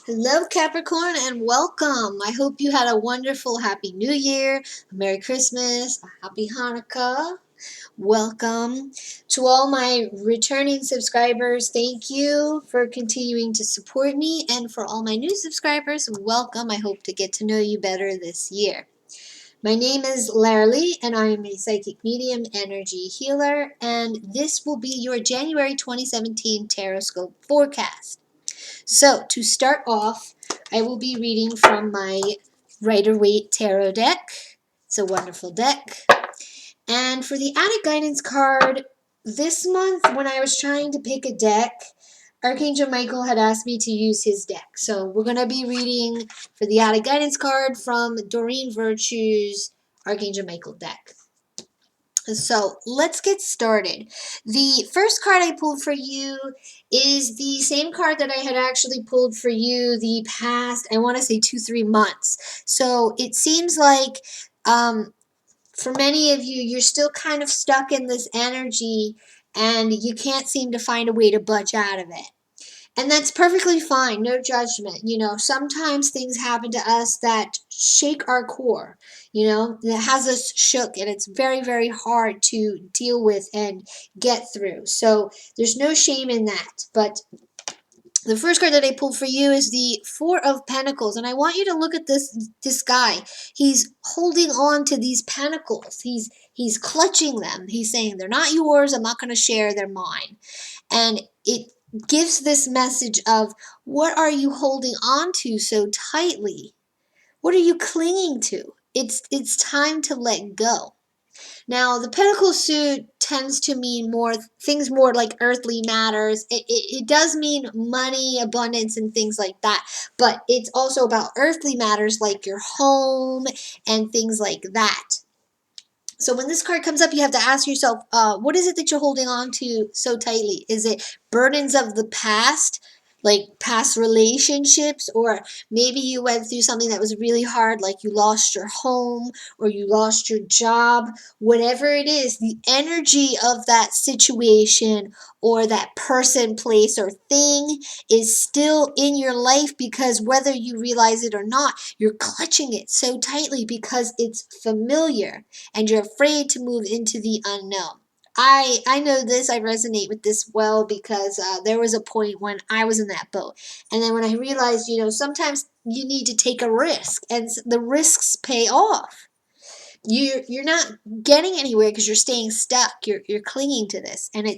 Hello, Capricorn, and welcome. I hope you had a wonderful Happy New Year, a Merry Christmas, a Happy Hanukkah. Welcome to all my returning subscribers. Thank you for continuing to support me, and for all my new subscribers, welcome. I hope to get to know you better this year. My name is Lara, and I am a psychic medium energy healer, and this will be your January 2017 Tarotscope Forecast. So, to start off, I will be reading from my Rider-Waite Tarot deck. It's a wonderful deck. And for the added guidance card, this month when I was trying to pick a deck, Archangel Michael had asked me to use his deck. So we're going to be reading for the added guidance card from Doreen Virtue's Archangel Michael deck. So let's get started. The first card I pulled for you is the same card that I had actually pulled for you the past, I want to say 2-3 months. So it seems like for many of you, you're still kind of stuck in this energy and you can't seem to find a way to budge out of it. And that's perfectly fine, no judgment. You know, sometimes things happen to us that shake our core, that has us shook, and it's very, very hard to deal with and get through. So there's no shame in that. But the first card that I pulled for you is the Four of Pentacles, and I want you to look at this guy. He's holding on to these pentacles. He's clutching them. He's saying, they're not yours, I'm not going to share, they're mine. And it gives this message of, what are you holding on to so tightly? What are you clinging to? It's time to let go. Now, the pentacle suit tends to mean things more like earthly matters. It does mean money, abundance, and things like that. But it's also about earthly matters like your home and things like that. So when this card comes up, you have to ask yourself, what is it that you're holding on to so tightly? Is it burdens of the past, like past relationships, or maybe you went through something that was really hard, like you lost your home or you lost your job? Whatever it is, the energy of that situation or that person, place, or thing is still in your life, because whether you realize it or not, you're clutching it so tightly because it's familiar and you're afraid to move into the unknown. I know this, I resonate with this well, because there was a point when I was in that boat. And then when I realized, sometimes you need to take a risk, and the risks pay off. You're not getting anywhere because you're staying stuck. You're clinging to this, and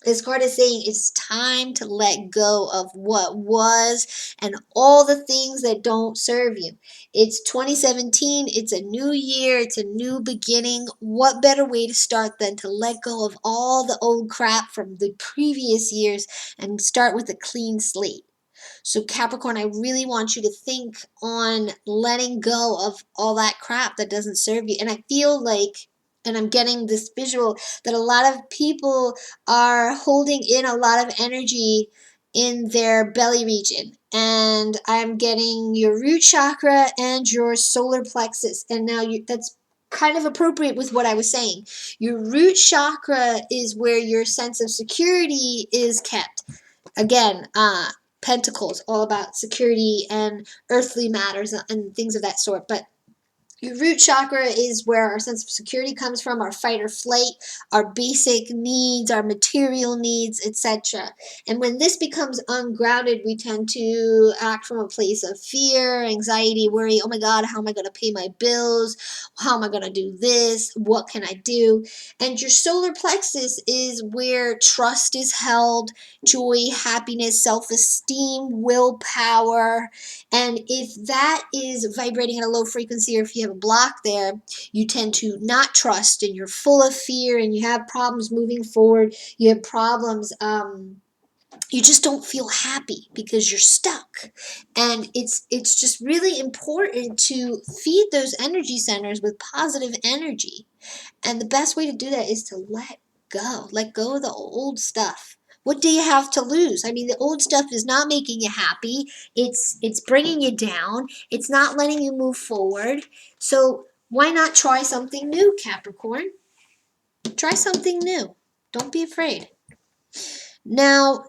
this card is saying it's time to let go of what was and all the things that don't serve you. It's 2017. It's a new year. It's a new beginning. What better way to start than to let go of all the old crap from the previous years and start with a clean slate? So Capricorn, I really want you to think on letting go of all that crap that doesn't serve you. And I feel like, and I'm getting this visual, that a lot of people are holding in a lot of energy in their belly region. And I'm getting your root chakra and your solar plexus. And now that's kind of appropriate with what I was saying. Your root chakra is where your sense of security is kept. Again, Pentacles, all about security and earthly matters and things of that sort. But your root chakra is where our sense of security comes from, our fight or flight, our basic needs, our material needs, etc. And when this becomes ungrounded, we tend to act from a place of fear, anxiety, worry. Oh my God, how am I going to pay my bills? How am I going to do this? What can I do? And your solar plexus is where trust is held, joy, happiness, self-esteem, willpower. And if that is vibrating at a low frequency, or if you have a block there, you tend to not trust, and you're full of fear, and you have problems moving forward. You have problems, you just don't feel happy because you're stuck. And it's just really important to feed those energy centers with positive energy. And the best way to do that is to let go. Let go of the old stuff. What do you have to lose? I mean, the old stuff is not making you happy. It's bringing you down. It's not letting you move forward. So why not try something new, Capricorn? Try something new. Don't be afraid. Now,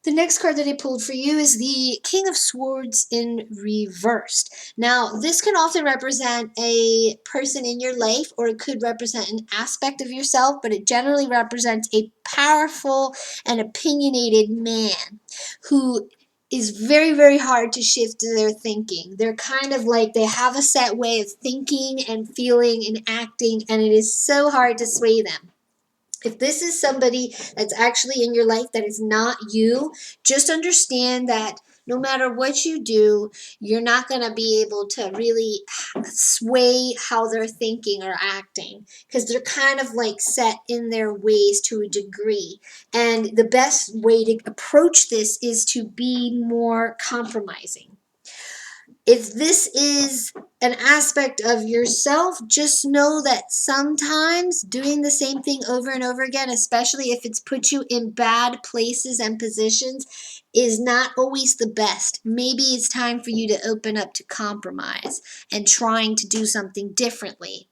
The next card that I pulled for you is the King of Swords in reversed. Now, this can often represent a person in your life, or it could represent an aspect of yourself, but it generally represents a powerful and opinionated man who is very, very hard to shift their thinking. They're kind of like they have a set way of thinking and feeling and acting, and it is so hard to sway them. If this is somebody that's actually in your life that is not you, just understand that no matter what you do, you're not going to be able to really sway how they're thinking or acting, because they're kind of like set in their ways to a degree. And the best way to approach this is to be more compromising. If this is an aspect of yourself, just know that sometimes doing the same thing over and over again, especially if it's put you in bad places and positions, is not always the best. Maybe it's time for you to open up to compromise and trying to do something differently.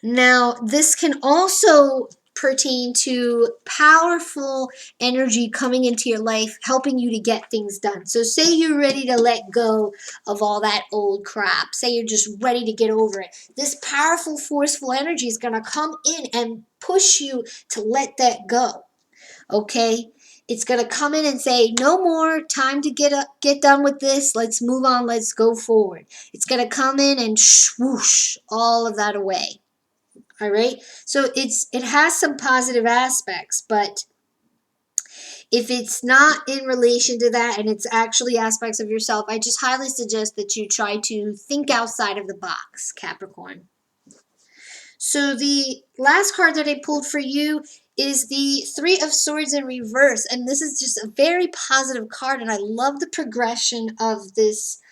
Now, this can also pertain to powerful energy coming into your life, helping you to get things done. So say you're ready to let go of all that old crap. Say you're just ready to get over it. This powerful, forceful energy is going to come in and push you to let that go. Okay? It's going to come in and say, no more, time to get done with this. Let's move on. Let's go forward. It's going to come in and swoosh all of that away. All right, so it has some positive aspects, but if it's not in relation to that and it's actually aspects of yourself, I just highly suggest that you try to think outside of the box, Capricorn. So the last card that I pulled for you is the Three of Swords in reverse, and this is just a very positive card, and I love the progression of this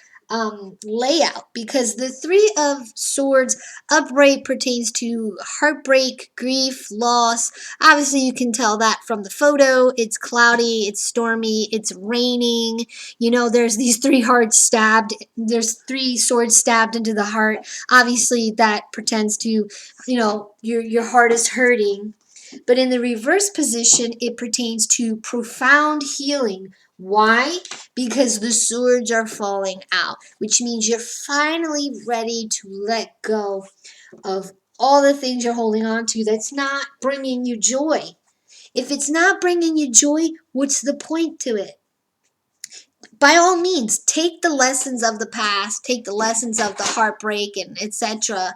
layout, because the Three of Swords upright pertains to heartbreak, grief, loss. Obviously, you can tell that from the photo. It's cloudy, it's stormy, it's raining. You know, there's these three hearts stabbed. There's three swords stabbed into the heart. Obviously, that pretends to, you know, your heart is hurting. But in the reverse position, it pertains to profound healing. Why? Because the swords are falling out, which means you're finally ready to let go of all the things you're holding on to that's not bringing you joy. If it's not bringing you joy, what's the point to it? By all means, take the lessons of the past, take the lessons of the heartbreak and etc.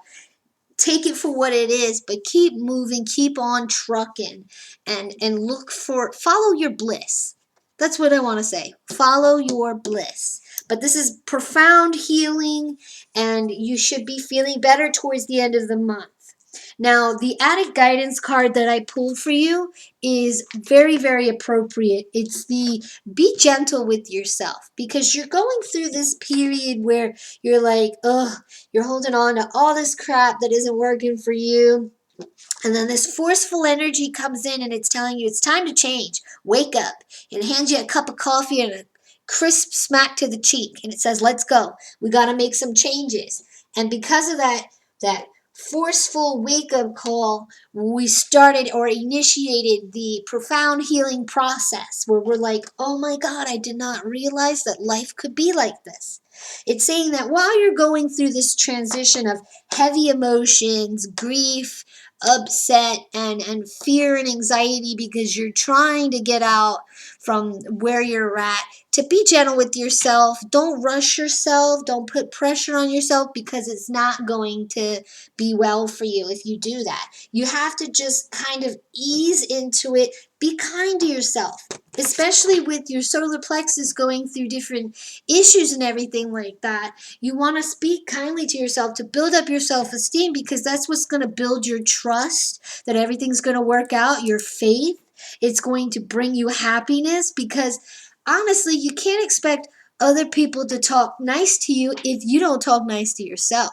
Take it for what it is, but keep moving, keep on trucking, and follow your bliss. That's what I want to say. Follow your bliss. But this is profound healing, and you should be feeling better towards the end of the month. Now, the added guidance card that I pulled for you is very, very appropriate. It's the be gentle with yourself, because you're going through this period where you're like, ugh, you're holding on to all this crap that isn't working for you. And then this forceful energy comes in and it's telling you it's time to change. Wake up. And hands you a cup of coffee and a crisp smack to the cheek. And it says, let's go. We got to make some changes. And because of that forceful wake-up call, we started or initiated the profound healing process where we're like, oh my God, I did not realize that life could be like this. It's saying that while you're going through this transition of heavy emotions, grief, upset, and fear and anxiety because you're trying to get out from where you're at, to be gentle with yourself. Don't rush yourself. Don't put pressure on yourself, because it's not going to be well for you if you do that. You have to just kind of ease into it. Be kind to yourself, especially with your solar plexus going through different issues and everything like that. You want to speak kindly to yourself to build up your self-esteem, because that's what's going to build your trust that everything's going to work out, your faith. It's going to bring you happiness, because honestly, you can't expect other people to talk nice to you if you don't talk nice to yourself.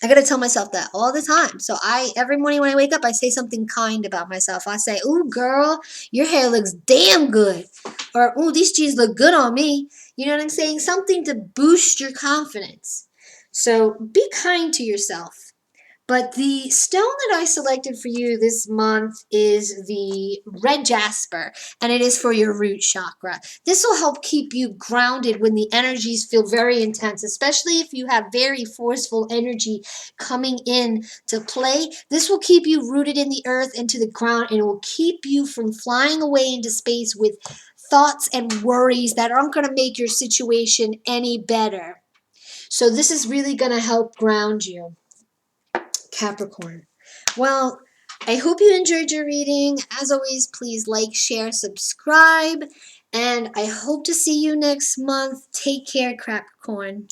I gotta tell myself that all the time. So every morning when I wake up, I say something kind about myself. I say, ooh, girl, your hair looks damn good. Or, ooh, these jeans look good on me. You know what I'm saying? Something to boost your confidence. So be kind to yourself. But the stone that I selected for you this month is the red jasper, and it is for your root chakra. This will help keep you grounded when the energies feel very intense, especially if you have very forceful energy coming in to play. This will keep you rooted in the earth and to the ground, and it will keep you from flying away into space with thoughts and worries that aren't going to make your situation any better. So this is really going to help ground you. Capricorn. Well, I hope you enjoyed your reading. As always, please like, share, subscribe, and I hope to see you next month. Take care, Capricorn.